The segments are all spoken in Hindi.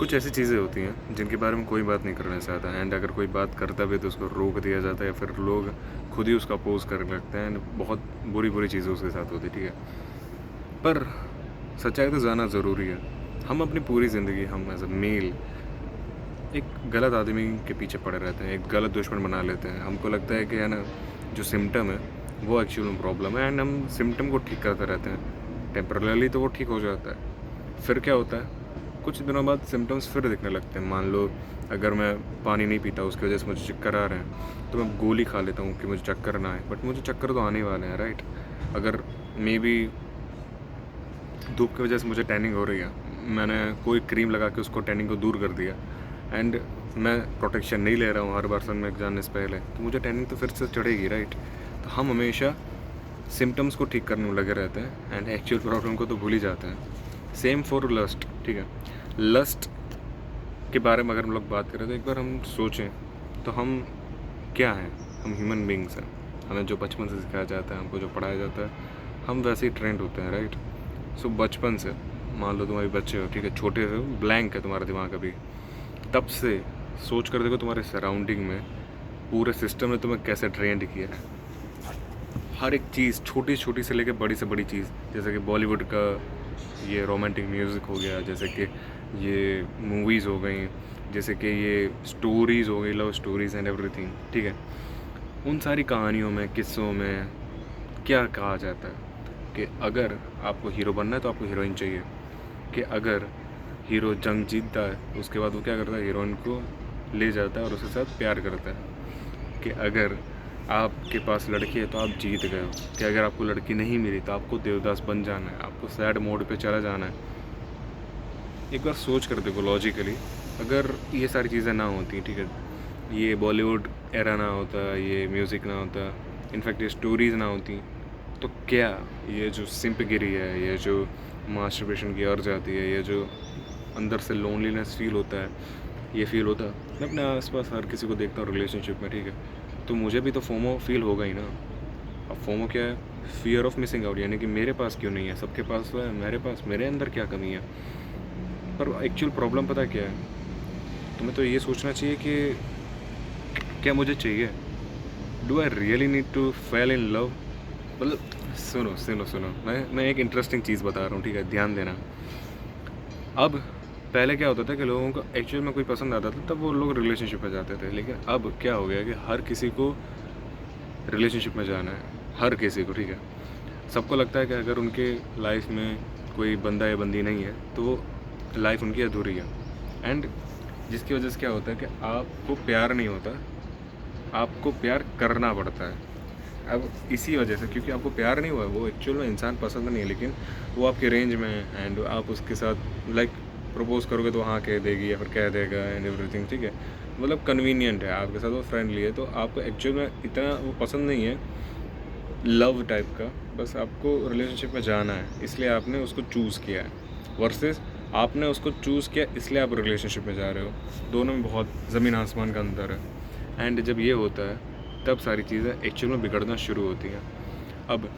कुछ ऐसी चीज़ें होती हैं जिनके बारे में कोई बात नहीं करना चाहता, एंड अगर कोई बात करता भी है तो उसको रोक दिया जाता है या फिर लोग खुद ही उसका अपोज करने लगते हैं, एंड बहुत बुरी बुरी चीज़ें उसके साथ होती है, ठीक है। पर सच्चाई तो जानना ज़रूरी है। हम अपनी पूरी ज़िंदगी हम एज अ मेल एक गलत आदमी के पीछे पड़े रहते हैं, एक गलत दुश्मन बना लेते हैं। हमको लगता है कि है ना, जो सिम्टम है वो एक्चुअल में प्रॉब्लम है, एंड हम सिम्टम को ठीक करते रहते हैं। टेम्परली तो वो ठीक हो जाता है, फिर क्या होता है, कुछ दिनों बाद सिम्टम्स फिर दिखने लगते हैं। मान लो अगर मैं पानी नहीं पीता, उसकी वजह से मुझे चक्कर आ रहे हैं, तो मैं गोली खा लेता हूँ कि मुझे चक्कर ना आए, बट मुझे चक्कर तो आने ही वाले हैं, राइट। अगर मे बी धूप की वजह से मुझे टैनिंग हो रही है, मैंने कोई क्रीम लगा के उसको टैनिंग को दूर कर दिया, एंड मैं प्रोटेक्शन नहीं ले रहा हूँ हर बार सन में जाने से पहले, तो मुझे टैनिंग तो फिर से चढ़ेगी, राइट। तो हम हमेशा सिम्टम्स को ठीक करने में लगे रहते हैं एंड एक्चुअल प्रॉब्लम को तो भूल ही जाते हैं। सेम फॉर लस्ट, ठीक है। लस्ट के बारे में अगर हम लोग बात करें तो एक बार हम सोचें तो हम क्या हैं, हम ह्यूमन बींग्स हैं। हमें जो बचपन से सिखाया जाता है, हमको जो पढ़ाया जाता है, हम वैसे ही ट्रेंड होते हैं, राइट। सो बचपन से मान लो तुम्हारे बच्चे हो, ठीक है, छोटे से ब्लैंक है तुम्हारा दिमाग अभी, तब से सोच कर देखो तुम्हारे सराउंडिंग में पूरे सिस्टम ने तुम्हें कैसे ट्रेंड किया है। हर एक चीज़ छोटी छोटी से लेकर बड़ी से बड़ी चीज़, जैसे कि बॉलीवुड का ये रोमांटिक म्यूज़िक हो गया, जैसे कि ये मूवीज़ हो गई, जैसे कि ये स्टोरीज़ हो गई, लव स्टोरीज़ एंड एवरीथिंग, ठीक है। उन सारी कहानियों में, किस्सों में क्या कहा जाता है कि अगर आपको हीरो बनना है तो आपको हीरोइन चाहिए, कि अगर हीरो जंग जीतता है उसके बाद वो क्या करता है, हीरोइन को ले जाता है और उसके साथ प्यार करता है, कि अगर आपके पास लड़की है तो आप जीत गए हो, कि अगर आपको लड़की नहीं मिली तो आपको देवदास बन जाना है, आपको सैड मोड पे चला जाना है। एक बार सोच कर देखो लॉजिकली, अगर ये सारी चीज़ें ना होती, ठीक है, ये बॉलीवुड एरा ना होता, ये म्यूज़िक ना होता, इनफैक्ट ये स्टोरीज़ ना होती, तो क्या ये जो सिंपगिरी है, ये जो मास्टरबेशन की अर्ज आती है, ये जो अंदर से लोनलीनेस फील होता है, ये फील होता। मैं अपने आसपास हर किसी को देखता हूँ रिलेशनशिप में, ठीक है, तो मुझे भी तो फोमो फील होगा ही ना। अब फोमो क्या है, फियर ऑफ मिसिंग आउट, यानी कि मेरे पास क्यों नहीं है, सबके पास तो है, मेरे पास, मेरे अंदर क्या कमी है। पर एक्चुअल प्रॉब्लम पता क्या है, तुम्हें तो ये सोचना चाहिए कि क्या मुझे चाहिए, do I really need to fall in love. मतलब सुनो सुनो सुनो, मैं एक इंटरेस्टिंग चीज़ बता रहा हूँ, ठीक है, ध्यान देना। अब पहले क्या होता था कि लोगों को एक्चुअल में कोई पसंद आता था तब वो लोग रिलेशनशिप में जाते थे, लेकिन अब क्या हो गया कि हर किसी को रिलेशनशिप में जाना है, हर किसी को, ठीक है। सबको लगता है कि अगर उनके लाइफ में कोई बंदा या बंदी नहीं है तो वो लाइफ उनकी अधूरी है, एंड जिसकी वजह से क्या होता है कि आपको प्यार नहीं होता, आपको प्यार करना पड़ता है। अब इसी वजह से, क्योंकि आपको प्यार नहीं हुआ है, वो एक्चुअल में इंसान पसंद नहीं है, लेकिन वो आपके रेंज में है, एंड आप उसके साथ लाइक प्रपोज करोगे तो हाँ कह देगी या फिर कह देगा एंड एवरीथिंग, ठीक है, मतलब कन्वीनियंट है आपके साथ, वो फ्रेंडली है, तो आपको एक्चुअल में इतना वो पसंद नहीं है लव टाइप का, बस आपको रिलेशनशिप में जाना है इसलिए आपने उसको चूज़ किया है, वर्सेस आपने उसको चूज़ किया इसलिए आप रिलेशनशिप में जा रहे हो। दोनों में बहुत ज़मीन आसमान का अंतर है, एंड जब ये होता है तब सारी चीज़ें एक्चुअल में बिगड़ना शुरू होती हैं। अब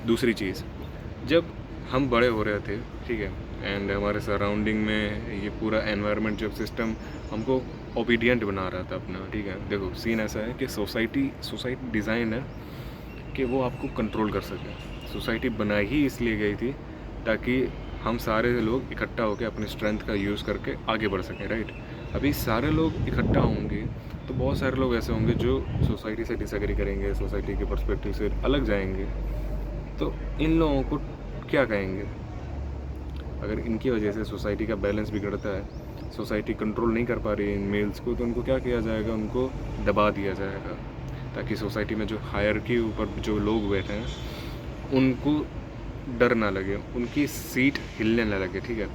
दूसरी चीज़, जब हम बड़े हो रहे थे, ठीक है, एंड हमारे सराउंडिंग में ये पूरा एनवायरनमेंट, जब सिस्टम हमको ओबीडियंट बना रहा था अपना, ठीक है, देखो सीन ऐसा है कि सोसाइटी डिज़ाइन है कि वो आपको कंट्रोल कर सके। सोसाइटी बनाई ही इसलिए गई थी ताकि हम सारे लोग इकट्ठा होकर अपनी स्ट्रेंथ का यूज़ करके आगे बढ़ सकें, राइट। अभी सारे लोग इकट्ठा होंगे तो बहुत सारे लोग ऐसे होंगे जो सोसाइटी से डिसएग्री करेंगे, सोसाइटी के पर्सपेक्टिव से अलग जाएंगे, तो इन लोगों को क्या कहेंगे। अगर इनकी वजह से सोसाइटी का बैलेंस बिगड़ता है, सोसाइटी कंट्रोल नहीं कर पा रही है इन मेल्स को, तो उनको क्या किया जाएगा, उनको दबा दिया जाएगा, ताकि सोसाइटी में जो हायरकी ऊपर जो लोग बैठे हैं उनको डर ना लगे, उनकी सीट हिलने ना लगे, ठीक है।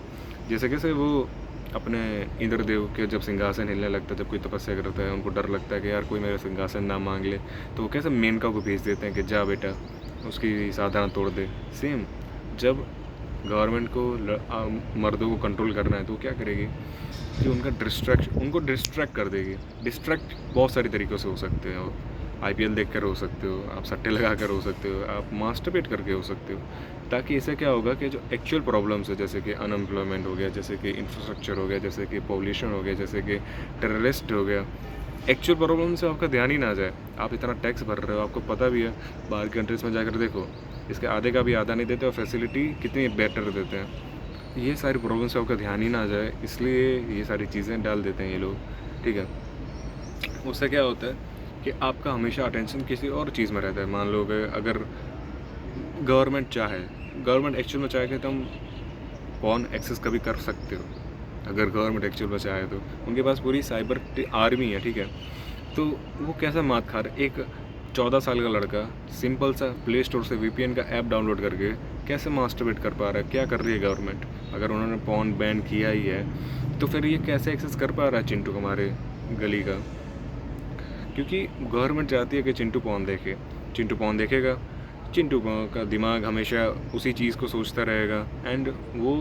जैसे कैसे वो अपने इंद्रदेव के जब सिंहासन हिलने लगता है, जब कोई तपस्या करता है, उनको डर लगता है कि यार कोई मेरा सिंहासन ना मांग ले, तो वो कैसे मेनका को भेज देते हैं कि जा बेटा उसकी साधना तोड़ दे। सेम जब गवर्नमेंट को मर्दों को कंट्रोल करना है तो वो क्या करेगी कि उनको डिस्ट्रैक्ट कर देगी। डिस्ट्रैक्ट बहुत सारी तरीक़ों से हो सकते हैं, आईपीएल देख कर हो सकते हो, आप सट्टे लगा कर हो सकते हो, आप मास्टरबेट करके हो सकते हो। ताकि इससे क्या होगा कि जो एक्चुअल प्रॉब्लम्स है, जैसे कि अनएम्प्लॉयमेंट हो गया, जैसे कि इंफ्रास्ट्रक्चर हो गया, जैसे कि पॉल्यूशन हो गया, जैसे कि टेररिस्ट हो गया, एक्चुअल प्रॉब्लम से आपका ध्यान ही ना जाए। आप इतना टैक्स भर रहे हो, आपको पता भी है, बाहर कंट्रीज़ में जाकर देखो, इसके आधे का भी आधा नहीं देते और फैसिलिटी कितनी बेटर देते हैं। ये सारी प्रॉब्लम से आपका ध्यान ही ना जाए, इसलिए ये सारी चीज़ें डाल देते हैं ये लोग, ठीक है। उससे क्या होता है कि आपका हमेशा अटेंशन किसी और चीज़ में रहता है। मान लो कि अगर गवर्नमेंट एक्चुअल में चाहे कि तुम पॉर्न एक्सेस कभी कर सकते हो, अगर गवर्नमेंट एक्चुअल में चाहे तो उनके पास पूरी साइबर आर्मी है, ठीक है। तो वो कैसा मात खा रहा है, एक 14 साल का लड़का सिंपल सा प्ले स्टोर से वीपीएन का ऐप डाउनलोड करके कैसे मास्टरबेट कर पा रहा है? क्या कर रही है गवर्नमेंट? अगर उन्होंने पॉर्न बैन किया ही है तो फिर ये कैसे एक्सेस कर पा रहा है चिंटू हमारे गली का? क्योंकि गवर्नमेंट चाहती है कि चिंटू पॉर्न देखे, चिंटू पॉर्न देखेगा, का दिमाग हमेशा उसी चीज़ को सोचता रहेगा, एंड वो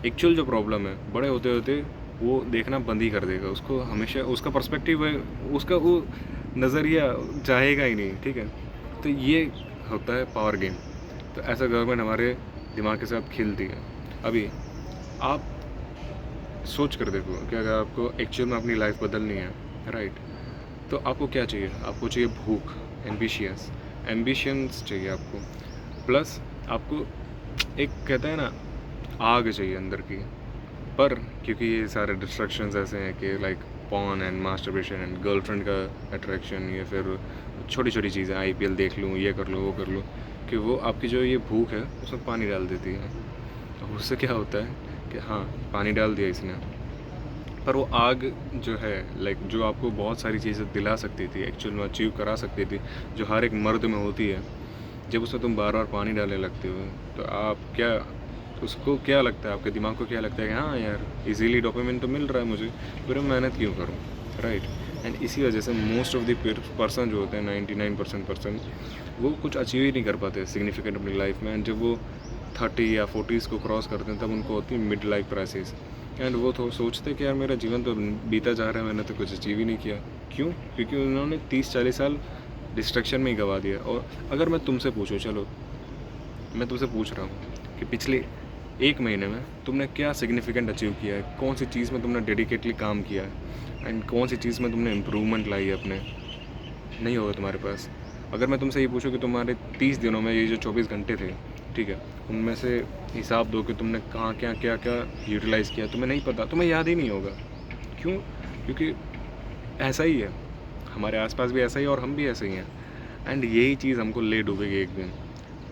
एक्चुअल जो प्रॉब्लम है बड़े होते होते वो देखना बंद ही कर देगा। उसको हमेशा उसका पर्सपेक्टिव है, उसका वो नज़रिया चाहेगा ही नहीं, ठीक है। तो ये होता है पावर गेम। तो ऐसा गवर्नमेंट हमारे दिमाग के साथ खेलती है। अभी आप सोच कर देखो कि अगर आपको एक्चुअल में अपनी लाइफ बदलनी है, राइट, तो आपको क्या चाहिए? आपको चाहिए भूख, एम्बिशंस चाहिए आपको, प्लस आपको एक कहते हैं ना आग चाहिए अंदर की। पर क्योंकि ये सारे डिस्ट्रक्शंस ऐसे हैं कि like porn and masturbation and girlfriend का अट्रैक्शन, या फिर छोटी छोटी चीज़ें, आईपीएल देख लूँ, ये कर लूँ, वो कर लूँ, कि वो आपकी जो ये भूख है उसमें पानी डाल देती है। और उससे क्या होता है कि हाँ, पानी डाल दिया इसने, पर वो आग जो है, लाइक जो आपको बहुत सारी चीज़ें दिला सकती थी, एक्चुअल में अचीव करा सकती थी, जो हर एक मर्द में होती है, जब उसमें तुम बार बार पानी डालने लगते हो तो आप क्या, उसको क्या लगता है, आपके दिमाग को क्या लगता है कि हाँ यार, इजीली डोपामिन तो मिल रहा है मुझे, फिर मैं मेहनत क्यों करूँ, राइट। एंड इसी वजह से मोस्ट ऑफ द पर्सन जो होते हैं, 99% पर्सन, वो कुछ अचीव ही नहीं कर पाते सिग्निफिकेंट अपनी लाइफ में। एंड जब वो 30 या 40s को क्रॉस करते हैं तब उनको होती है मिड लाइफ क्राइसिस, एंड वो तो सोचते कि यार मेरा जीवन तो बीता जा रहा है, मैंने तो कुछ अचीव ही नहीं किया। क्यों? क्योंकि उन्होंने 30-40 साल डिस्ट्रक्शन में ही गवा दिया। और अगर मैं तुमसे पूछूं, चलो मैं तुमसे पूछ रहा हूँ कि पिछले 1 महीने में तुमने क्या सिग्निफिकेंट अचीव किया है, कौन सी चीज़ में तुमने डेडिकेटली काम किया है, एंड कौन सी चीज़ में तुमने इम्प्रूवमेंट लाई है अपने? नहीं होगा तुम्हारे पास। अगर मैं तुमसे ये पूछूं कि तुम्हारे 30 दिनों में ये जो 24 घंटे थे, ठीक है, उनमें से हिसाब दो कि तुमने कहाँ क्या क्या क्या यूटिलाइज़ किया, तुम्हें नहीं पता, तुम्हें याद ही नहीं होगा। क्यों? क्योंकि ऐसा ही है, हमारे आसपास भी ऐसा ही, और हम भी ऐसे ही हैं। एंड यही चीज़ हमको ले डूबेगी एक दिन।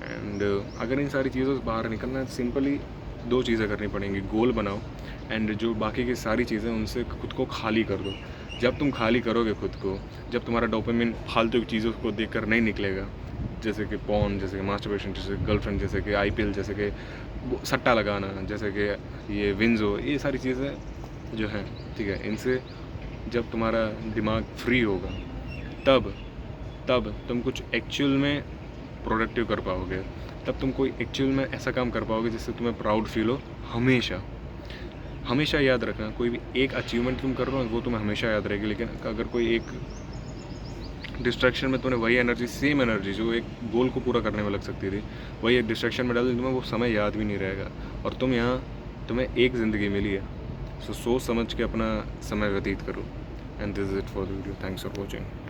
एंड अगर इन सारी चीज़ों से बाहर निकलना है, सिंपली 2 चीज़ें करनी पड़ेंगी। गोल बनाओ, एंड जो बाकी की सारी चीज़ें उनसे खुद को खाली कर दो। जब तुम खाली करोगे खुद को, जब तुम्हारा डोपामिन फालतू की चीज़ों को देखकर नहीं निकलेगा, जैसे कि पॉर्न, जैसे कि मास्टरबेशन, जैसे गर्लफ्रेंड, जैसे कि आईपीएल, जैसे कि सट्टा लगाना, जैसे कि ये विंजो, ये सारी चीज़ें जो हैं, ठीक है, इनसे जब तुम्हारा दिमाग फ्री होगा, तब तब तुम कुछ एक्चुअल में प्रोडक्टिव कर पाओगे। तब तुम कोई एक्चुअल में ऐसा काम कर पाओगे जिससे तुम्हें प्राउड फील हो। हमेशा हमेशा याद रखना, कोई भी एक अचीवमेंट तुम कर रहे हो वो तुम्हें हमेशा याद रहेगी, लेकिन अगर कोई एक डिस्ट्रैक्शन में तुमने वही एनर्जी, सेम एनर्जी जो एक गोल को पूरा करने में लग सकती थी, वही एक डिस्ट्रैक्शन में डाल दी, तुम्हें वो समय याद भी नहीं रहेगा। और तुम्हें एक ज़िंदगी मिली है, सो सोच समझ के अपना समय व्यतीत करो। And this is it for the video. Thanks for watching.